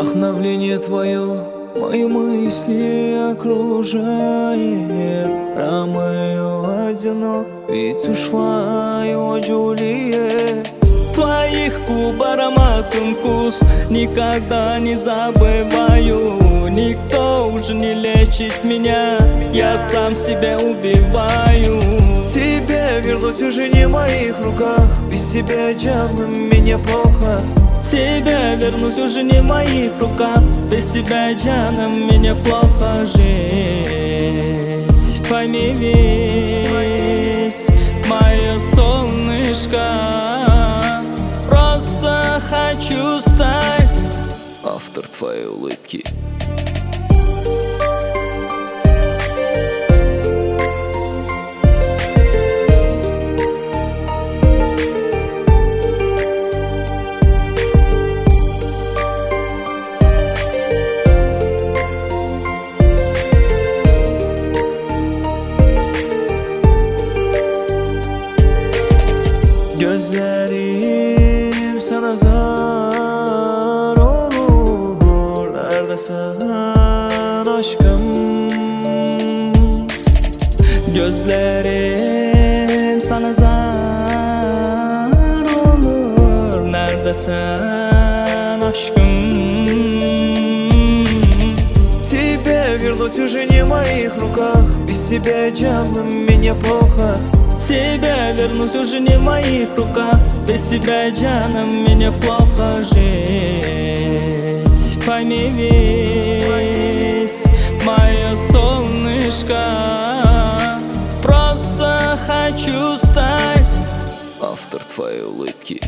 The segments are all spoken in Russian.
Вдохновление твое мои мысли окружает. Ромео одинок, ведь ушла его Джульетта. Твоих губ ароматный вкус никогда не забываю. Никто уже не лечит меня, я сам себя убиваю. Тебе вернуть уже не в моих руках, без тебя, Джанна, мне плохо. Тебя вернуть уже не в моих руках, без тебя, Джанна, мне плохо жить. Пойми ведь, мое солнышко, просто хочу стать автор твоей улыбки. Gözlerim sana zar olur. Neredesin aşkım? Gözlerim sana zar olur. Neredesin aşkım? Тебя вернуть уже не в моих руках, без тебя, Джанна, мне плохо. Тебя вернуть уже не в моих руках, без тебя, Джанна, мне плохо жить. Пойми ведь, мое солнышко, просто хочу стать автор твоей улыбки.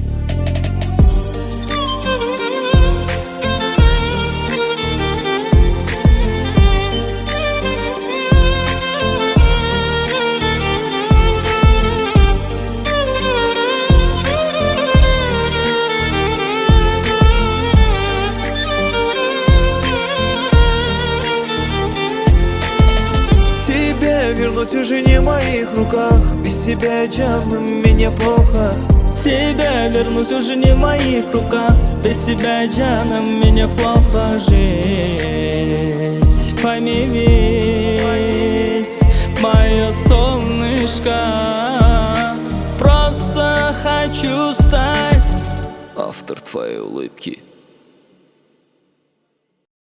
Вернуть уже не в моих руках, без тебя, Джанна, мне плохо. Тебя вернуть уже не в моих руках, без тебя, Джанна, мне плохо жить. Пойми ведь, мое солнышко, просто хочу стать автор твоей улыбки.